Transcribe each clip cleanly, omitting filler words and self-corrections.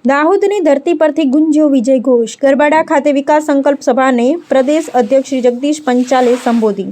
દાહોદની ધરતી પરથી ગુંજ્યો વિજય ઘોષ। ગરબાડા ખાતે વિકાસ સંકલ્પ સભાને પ્રદેશ અધ્યક્ષ શ્રી જગદીશ પંચાલે સંબોધી।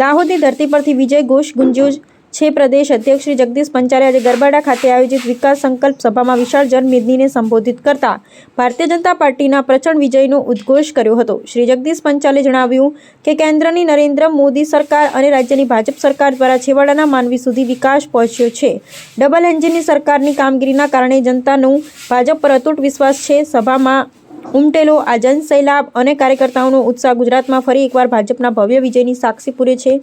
દાહોદની ધરતી પરથી વિજય ઘોષ ગુંજ્યો છે। પ્રદેશ અધ્યક્ષ શ્રી જગદીશ પંચાલે આજે ગરબાડા ખાતે આયોજિત વિકાસ સંકલ્પ સભામાં વિશાળ જનમેદનીને સંબોધિત કરતા ભારતીય જનતા પાર્ટીના પ્રચંડ વિજયનો ઉદ્ઘોષ કર્યો હતો। શ્રી જગદીશ પંચાલે જણાવ્યું કે કેન્દ્રની નરેન્દ્ર મોદી સરકાર અને રાજ્યની ભાજપ સરકાર દ્વારા છેવાડાના માનવી સુધી વિકાસ પહોંચ્યો છે। ડબલ એન્જિનની સરકારની કામગીરીના કારણે જનતાનું ભાજપ પર અતૂટ વિશ્વાસ છે। સભામાં ઉમટેલો આ જનસૈલાબ અને કાર્યકર્તાઓનો ઉત્સાહ ગુજરાતમાં ફરી એકવાર ભાજપના ભવ્ય વિજયની સાક્ષી પૂરે છે।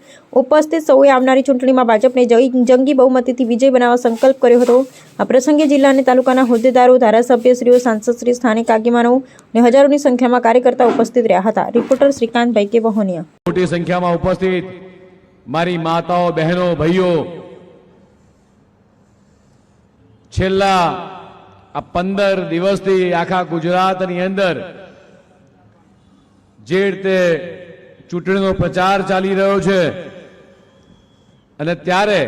ઉપસ્થિત સૌએ આવનારી ચૂંટણીમાં ભાજપને જંગી બહુમતીથી વિજય બનાવવા સંકલ્પ કર્યો હતો। આ પ્રસંગે જિલ્લા અને તાલુકાના હોદ્દેદારો, ધારાસભ્યશ્રીઓ, સાંસદશ્રી, સ્થાનિક આગેવાનો અને હજારોની સંખ્યામાં કાર્યકર્તા ઉપસ્થિત રહ્યા હતા। રિપોર્ટર શ્રીકાંતભાઈ કે વહોનિયા। મોટી સંખ્યામાં ઉપસ્થિત મારી માતાઓ, બહેનો, ભાઈઓ, છેલ્લા આ 15 દિવસથી આખા ગુજરાતની અંદર જે રીતે ચૂંટણીનો પ્રચાર ચાલી રહ્યો છે અને ત્યારે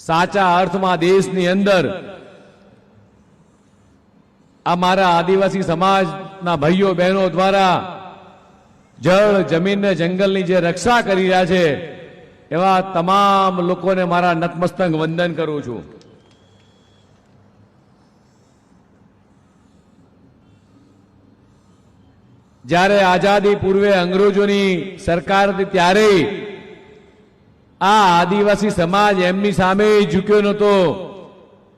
સાચા અર્થમાં દેશની અંદર આ મારા આદિવાસી સમાજના ભાઈઓ બહેનો દ્વારા જળ, જમીન ને જંગલની જે રક્ષા કરી રહ્યા છે એવા તમામ લોકોને મારા નતમસ્તક વંદન કરું છું। જ્યારે આઝાદી પૂર્વે અંગ્રેજોની સરકાર હતી ત્યારે આ આદિવાસી સમાજ એમની સામે ઝૂક્યો નહોતો।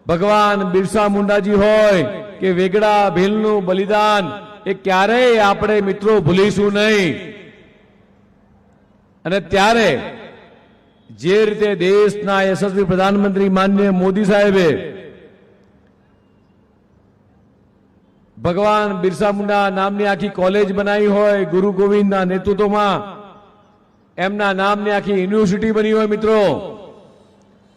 ભગવાન બિરસા મુંડાજી હોય કે વેગડા ભીલનું બલિદાન એ ક્યારેય આપણે મિત્રો ભૂલીશું નહીં। અને ત્યારે જે રીતે દેશના યશસ્વી પ્રધાનમંત્રી માનનીય મોદી સાહેબે ભગવાન બિરસા મુંડા નામની આખી કોલેજ બનાવી હોય, ગુરુ ગોવિંદના નેતૃત્વમાં એમના નામની આખી યુનિવર્સિટી બની હોય મિત્રો,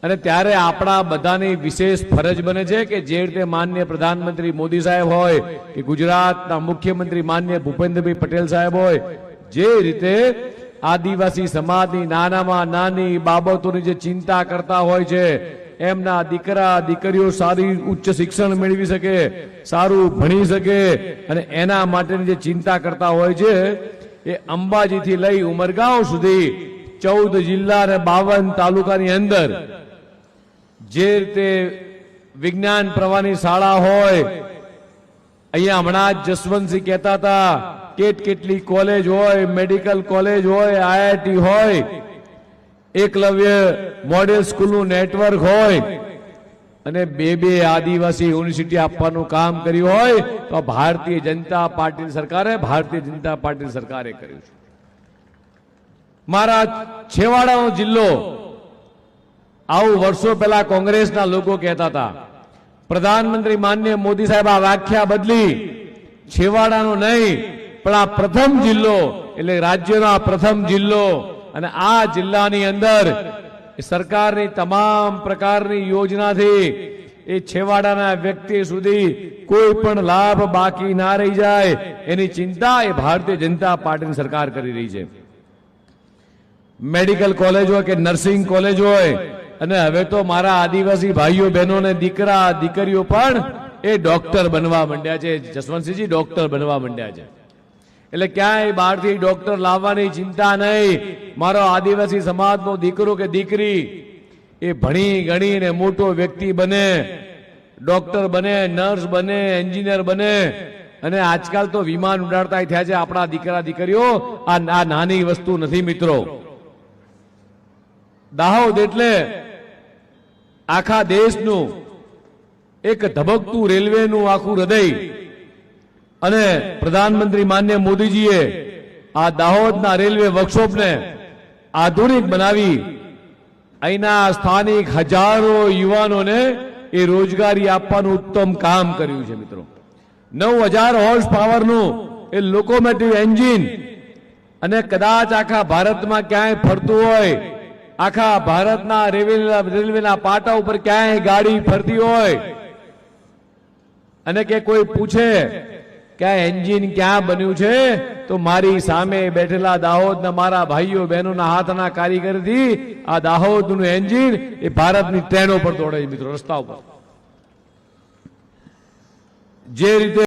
અને ત્યારે આપણા બધાની વિશેષ ફરજ બને છે કે જે રીતે માનનીય પ્રધાનમંત્રી મોદી સાહેબ હોય કે ગુજરાતના મુખ્યમંત્રી માનનીય ભૂપેન્દ્રભાઈ પટેલ સાહેબ હોય, જે રીતે આદિવાસી સમાજની નાનામાં નાની બાબતોની જે ચિંતા કરતા હોય છે, એમના દીકરા દીકરીઓ સારી ઉચ્ચ શિક્ષણ મેળવી શકે, સારું ભણી શકે અને એના માટેની જે ચિંતા કરતા હોય છે એ અંબાજીથી લઈ ઉમરગાંવ સુધી 14 જિલ્લા અને 52 તાલુકાની અંદર જે રીતે વિજ્ઞાન પ્રવાહની શાળા હોય, અહીંયા હમણાં જ જસવંતસિંહ કહેતા હતા કેટલી કોલેજ હોય, મેડિકલ કોલેજ હોય, આઈઆઈટી હોય, એકલવ્ય મોડેલ સ્કૂલનું નેટવર્ક હોય અને બે આદિવાસી યુનિવર્સિટી આપવાનું કામ કર્યું હોય તો ભારતીય જનતા પાર્ટીની સરકારે કર્યું છે। મારા છેવાડાનો જિલ્લો આવું વર્ષો પહેલા કોંગ્રેસના લોકો કહેતા હતા। પ્રધાનમંત્રી માનનીય મોદી સાહેબ આ વ્યાખ્યા બદલી, છેવાડાનો નહીં પણ આ પ્રથમ જિલ્લો એટલે રાજ્યનો આ પ્રથમ જિલ્લો, અને આ જિલ્લાની અંદર સરકારની તમામ પ્રકારની યોજનાથી એ છેવાડાના વ્યક્તિ સુધી કોઈ પણ લાભ બાકી ના રહી જાય એની ચિંતા એ ભારતીય જનતા પાર્ટીની સરકાર કરી રહી છે। મેડિકલ કોલેજ હોય કે નર્સિંગ કોલેજ હોય, અને હવે તો મારા આદિવાસી ભાઈઓ બહેનો ને દીકરા દીકરીઓ પણ એ ડોક્ટર બનવા માંડ્યા છે। જસવંતસિંહજી ડોક્ટર બનવા માંડ્યા છે, એટલે ક્યાંય બહારથી ડોક્ટર લાવવાની ચિંતા નહીં। મારો આદિવાસી સમાજનો દીકરો કે દીકરી એ ભણી ગણીને મોટો વ્યક્તિ બને, ડોક્ટર બને, નર્સ બને, એન્જિનિયર બને, અને આજકાલ તો વિમાન ઉડાડતા થયા છે આપણા દીકરા દીકરીઓ। આ નાની વસ્તુ નથી મિત્રો। દાહોદ એટલે આખા દેશનું એક ધબકતું રેલવેનું આખું હૃદય, અને પ્રધાનમંત્રી માનનીય મોદીજીએ આ દાહોદના રેલવે વર્કશોપને આધુનિક બનાવી અહીંના સ્થાનિક હજારો યુવાનોને એ રોજગારી આપવાનું ઉત્તમ કામ કર્યું છે મિત્રો। 9000 હોર્સ પાવરનું એ લોકોમોટિવ એન્જિન, અને કદાચ આખા ભારતમાં ક્યાંય ફરતું હોય, આખા ભારતના રેલવેના પાટા ઉપર ક્યાંય ગાડી ફરતી હોય અને કે કોઈ પૂછે કે આ એન્જિન ક્યાં બન્યું છે, તો મારી સામે બેઠેલા દાહોદના મારા ભાઈઓ બહેનોના હાથના કારીગરથી આ દાહોદનું એન્જિન એ ભારતની ટ્રેનો પર દોડે મિત્રો, રસ્તા ઉપર। જે રીતે